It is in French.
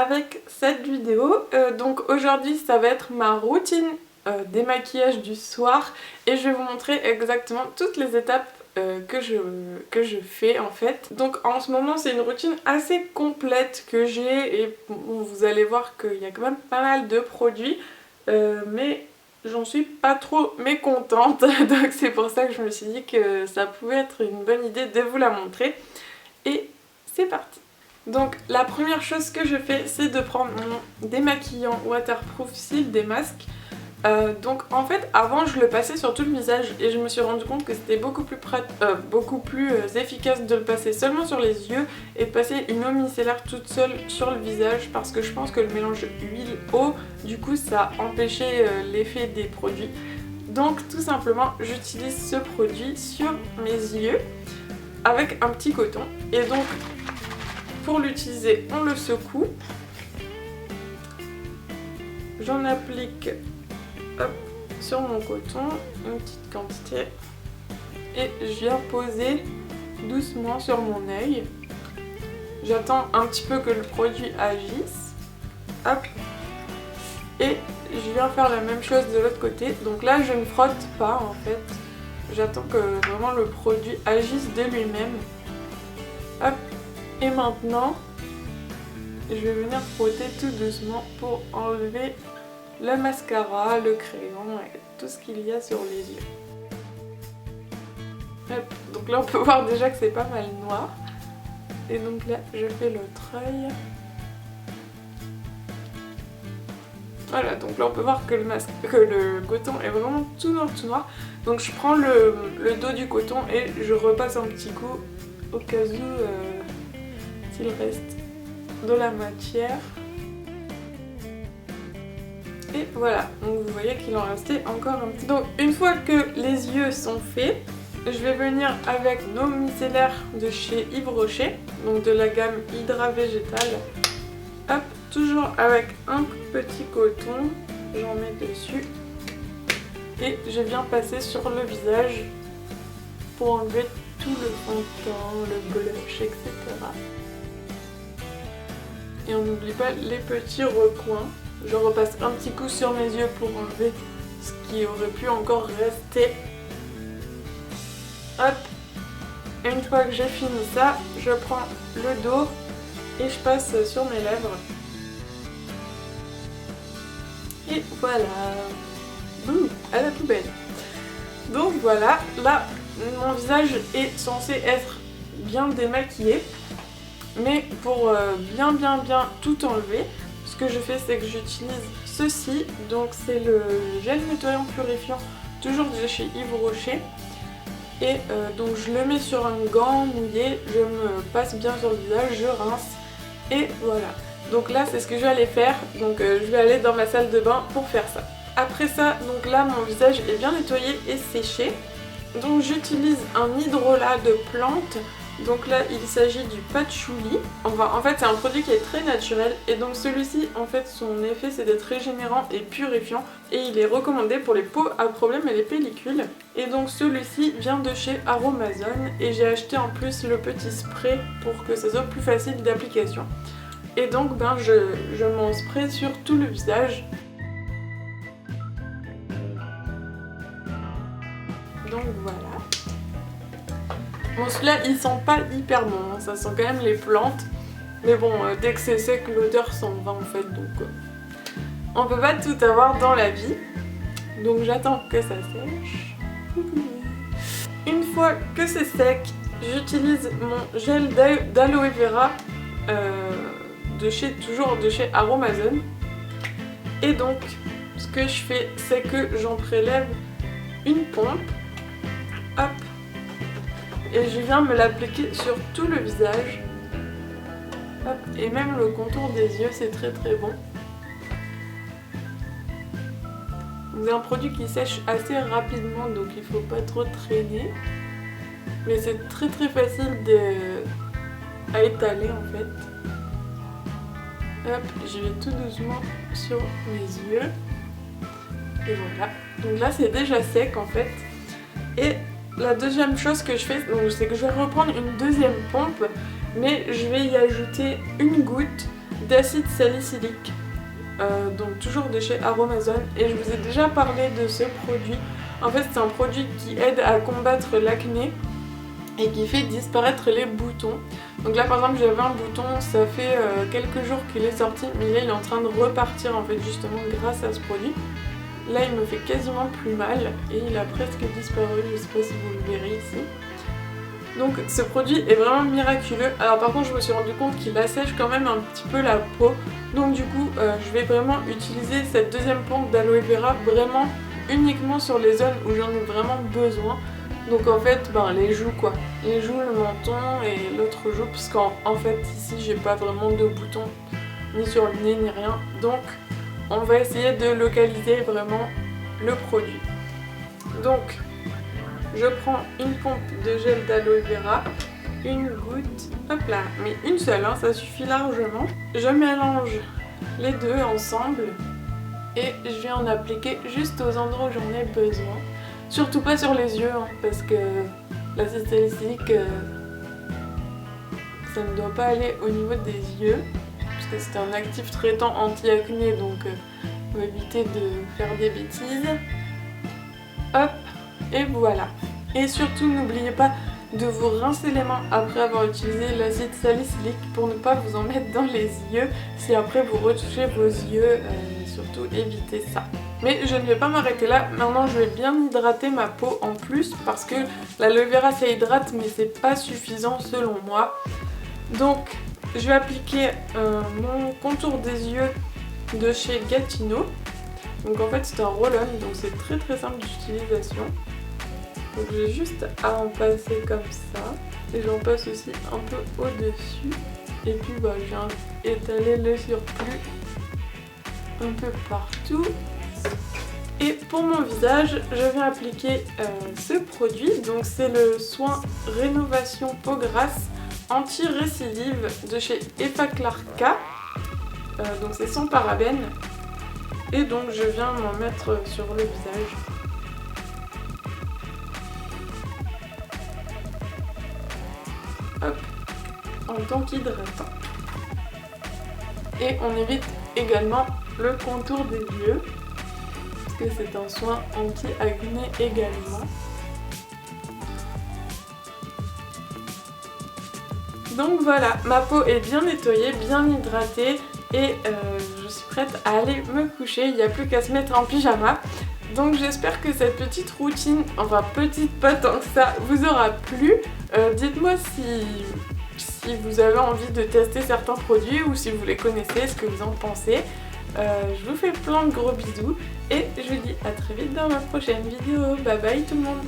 avec cette vidéo. Donc aujourd'hui ça va être ma routine démaquillage du soir et je vais vous montrer exactement toutes les étapes que je fais en fait. Donc en ce moment c'est une routine assez complète que j'ai et bon, vous allez voir qu'il y a quand même pas mal de produits mais j'en suis pas trop mécontente donc c'est pour ça que je me suis dit que ça pouvait être une bonne idée de vous la montrer et c'est parti. Donc la première chose que je fais c'est de prendre mon démaquillant waterproof Seal des masques. Donc en fait avant je le passais sur tout le visage et je me suis rendu compte que c'était beaucoup plus efficace de le passer seulement sur les yeux et de passer une eau micellaire toute seule sur le visage parce que je pense que le mélange huile-eau du coup ça empêchait l'effet des produits. Donc tout simplement j'utilise ce produit sur mes yeux avec un petit coton et donc pour l'utiliser on le secoue, j'en applique hop, sur mon coton, une petite quantité et je viens poser doucement sur mon œil. J'attends un petit peu que le produit agisse, hop, et je viens faire la même chose de l'autre côté. Donc là je ne frotte pas en fait, j'attends que vraiment le produit agisse de lui-même, hop, et maintenant je vais venir frotter tout doucement pour enlever le mascara, le crayon et tout ce qu'il y a sur les yeux. Hop. Donc là on peut voir déjà que c'est pas mal noir. Et donc là je fais l'autre œil. Voilà, donc là on peut voir que le coton est vraiment tout noir. Donc je prends le dos du coton et je repasse un petit coup au cas où s'il reste de la matière. Et voilà, donc vous voyez qu'il en restait encore un petit. Donc une fois que les yeux sont faits, je vais venir avec nos micellaires de chez Yves Rocher, donc de la gamme Hydra Végétal. Hop, toujours avec un petit coton, j'en mets dessus. Et je viens passer sur le visage pour enlever tout le fond de teint, le blush, etc. Et on n'oublie pas les petits recoins. Je repasse un petit coup sur mes yeux pour enlever ce qui aurait pu encore rester. Hop. Et une fois que j'ai fini ça, je prends le dos et je passe sur mes lèvres. Et voilà. Boum, à la poubelle. Donc voilà, là mon visage est censé être bien démaquillé. Mais pour bien tout enlever, ce que je fais c'est que j'utilise ceci, donc c'est le gel nettoyant purifiant, toujours de chez Yves Rocher. Et donc je le mets sur un gant mouillé, je me passe bien sur le visage, je rince et voilà. Donc là c'est ce que je vais aller faire, donc je vais aller dans ma salle de bain pour faire ça. Après ça, donc là mon visage est bien nettoyé et séché. Donc j'utilise un hydrolat de plantes. Donc là il s'agit du patchouli. En fait c'est un produit qui est très naturel et donc celui-ci en fait son effet c'est d'être régénérant et purifiant et il est recommandé pour les peaux à problème et les pellicules. Et donc celui-ci vient de chez Aromazone et j'ai acheté en plus le petit spray pour que ça soit plus facile d'application. Et donc ben je m'en spray sur tout le visage. Donc voilà. Bon celui-là il sent pas hyper bon, hein. Ça sent quand même les plantes. Mais bon dès que c'est sec l'odeur s'en va en fait donc on peut pas tout avoir dans la vie. Donc j'attends que ça sèche. Une fois que c'est sec, j'utilise mon gel d'aloe vera toujours de chez Aromazone. Et donc ce que je fais c'est que j'en prélève une pompe. Hop. Et je viens me l'appliquer sur tout le visage. Hop. Et même le contour des yeux, c'est très bon. C'est un produit qui sèche assez rapidement, donc il faut pas trop traîner. Mais c'est très facile à étaler en fait. Hop, je vais tout doucement sur mes yeux. Et voilà. Donc là c'est déjà sec en fait. Et la deuxième chose que je fais, c'est que je vais reprendre une deuxième pompe, mais je vais y ajouter une goutte d'acide salicylique, donc toujours de chez Aromazone, et je vous ai déjà parlé de ce produit. En fait c'est un produit qui aide à combattre l'acné et qui fait disparaître les boutons. Donc là par exemple j'avais un bouton, ça fait quelques jours qu'il est sorti, mais là il est en train de repartir en fait justement grâce à ce produit. Là il me fait quasiment plus mal et il a presque disparu, je sais pas si vous le verrez ici. Donc ce produit est vraiment miraculeux. Alors par contre je me suis rendu compte qu'il assèche quand même un petit peu la peau. Donc du coup je vais vraiment utiliser cette deuxième pompe d'aloe vera vraiment uniquement sur les zones où j'en ai vraiment besoin. Donc en fait les joues quoi. Les joues, le menton et l'autre joue, parce qu'en fait ici j'ai pas vraiment de boutons ni sur le nez ni rien. Donc on va essayer de localiser vraiment le produit. Donc je prends une pompe de gel d'aloe vera, une goutte, hop là, mais une seule, hein, ça suffit largement. Je mélange les deux ensemble et je vais en appliquer juste aux endroits où j'en ai besoin. Surtout pas sur les yeux, hein, parce que l'acide salicylique, ça ne doit pas aller au niveau des yeux, parce que c'est un actif traitant anti-acné, donc on va éviter de faire des bêtises. Hop, et voilà. Et surtout n'oubliez pas de vous rincer les mains après avoir utilisé l'acide salicylique pour ne pas vous en mettre dans les yeux. Si après vous retouchez vos yeux, surtout évitez ça. Mais je ne vais pas m'arrêter là, maintenant je vais bien hydrater ma peau en plus parce que l'aloe vera ça hydrate mais c'est pas suffisant selon moi. Donc je vais appliquer mon contour des yeux de chez Gatineau. Donc en fait c'est un roll-on, donc c'est très très simple d'utilisation. Donc j'ai juste à en passer comme ça. Et j'en passe aussi un peu au-dessus. Et puis je viens étaler le surplus un peu partout. Et pour mon visage, je viens appliquer ce produit. Donc c'est le soin rénovation peau grasse anti-récidive de chez Effaclar-K. Donc c'est sans parabènes. Et donc je viens m'en mettre sur le visage. Hop, en tant qu'hydratant. Et on évite également le contour des yeux, parce que c'est un soin anti-acné également. Donc voilà, ma peau est bien nettoyée, bien hydratée et je suis prête à aller me coucher, il n'y a plus qu'à se mettre en pyjama. Donc j'espère que cette petite routine, enfin petite pas tant que ça, vous aura plu. Dites-moi si vous avez envie de tester certains produits ou si vous les connaissez, ce que vous en pensez. Je vous fais plein de gros bisous et je vous dis à très vite dans ma prochaine vidéo. Bye bye tout le monde!